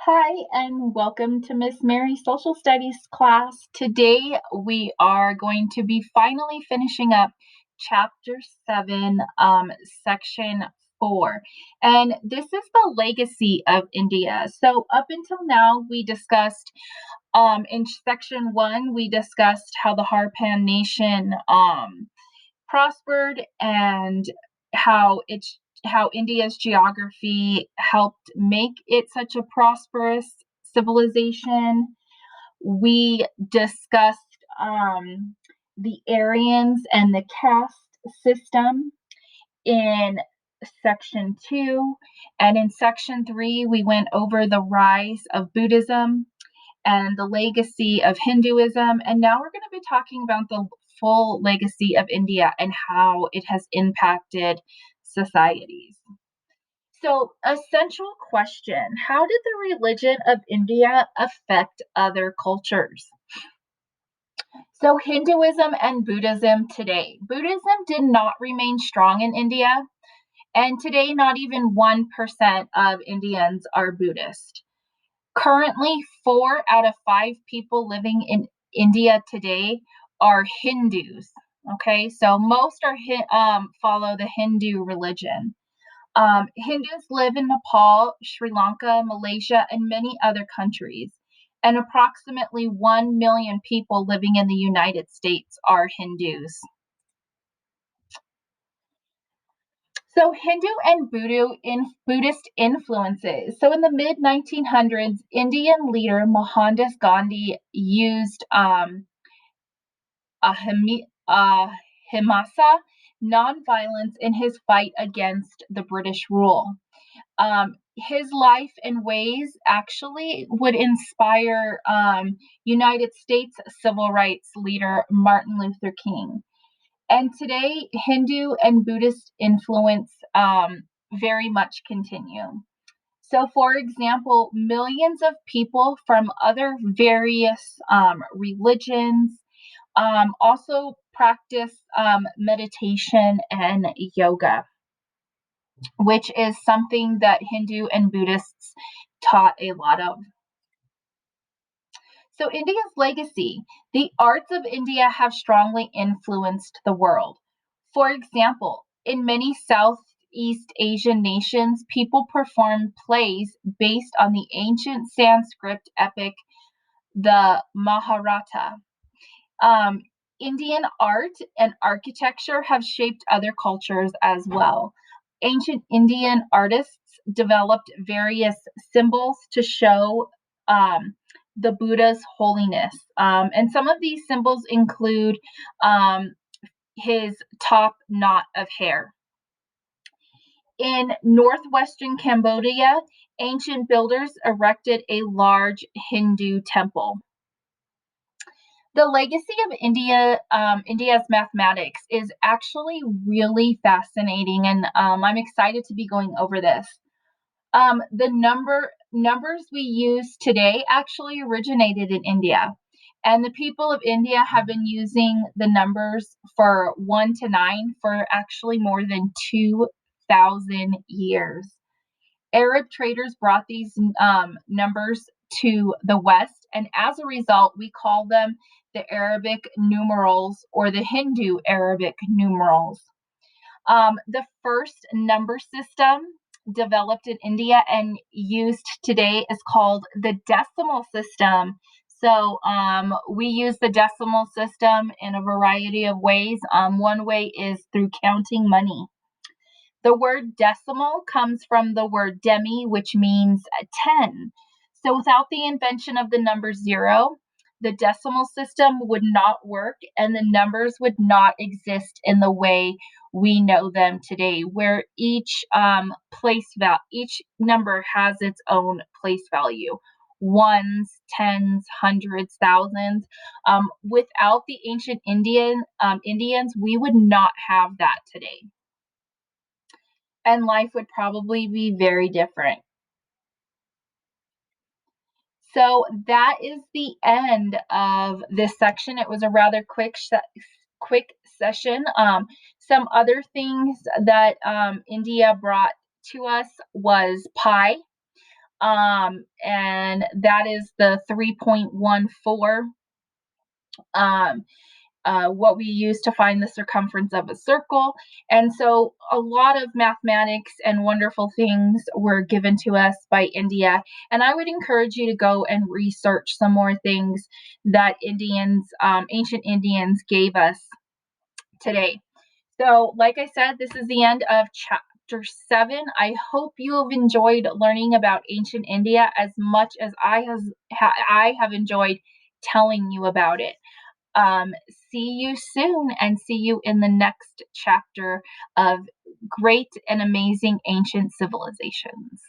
Hi, and welcome to Miss Mary's Social Studies class. Today we are going to be finally finishing up Chapter 7, Section 4. And this is the legacy of India. So, up until now, we discussed in Section 1, we discussed how the Harpan Nation prospered and how India's geography helped make it such a prosperous civilization. We discussed the Aryans and the caste system in section 2. And in section 3, we went over the rise of Buddhism and the legacy of Hinduism. And now we're going to be talking about the full legacy of India and how it has impacted societies. So, a central question: how did the religion of India affect other cultures? So, Hinduism and Buddhism today. Buddhism did not remain strong in India, and today, not even 1% of Indians are Buddhist. Currently, 4 out of 5 people living in India today are Hindus. Okay, so most are follow the Hindu religion. Hindus live in Nepal, Sri Lanka, Malaysia, and many other countries. And approximately 1 million people living in the United States are Hindus. So Hindu and Buddhist influences. So in the mid 1900s, Indian leader Mohandas Gandhi used ahimsa nonviolence in his fight against the British rule. His life and ways actually would inspire United States civil rights leader Martin Luther King. And today, Hindu and Buddhist influence very much continue. So, for example, millions of people from other various religions also practice meditation and yoga, which is something that Hindu and Buddhists taught a lot of. So, India's legacy: the arts of India have strongly influenced the world. For example, in many Southeast Asian nations, people perform plays based on the ancient Sanskrit epic, the Mahabharata. Um, Indian art and architecture have shaped other cultures as well. Ancient Indian artists developed various symbols to show the Buddha's holiness. And some of these symbols include his top knot of hair. In northwestern Cambodia, ancient builders erected a large Hindu temple. The legacy of India's mathematics is actually really fascinating, and I'm excited to be going over this. The numbers we use today actually originated in India, and the people of India have been using the numbers for 1 to 9 for actually more than 2,000 years. Arab traders brought these numbers to the West, and as a result, we call them the Arabic numerals or the Hindu Arabic numerals. The first number system developed in India and used today is called the decimal system. So we use the decimal system in a variety of ways. One way is through counting money. The word decimal comes from the word demi, which means 10. So without the invention of the number 0, the decimal system would not work and the numbers would not exist in the way we know them today, where each each number has its own place value. Ones, tens, hundreds, thousands. Without the ancient Indians, we would not have that today, and life would probably be very different. So that is the end of this section. It was a rather quick session. Some other things that India brought to us was pie. and that is the 3.14. Um, what we use to find the circumference of a circle. And so a lot of mathematics and wonderful things were given to us by India. And I would encourage you to go and research some more things that ancient Indians gave us today. So, like I said, this is the end of chapter 7. I hope you have enjoyed learning about ancient India as much as I have enjoyed telling you about it. Um, See you soon and see you in the next chapter of great and amazing ancient civilizations.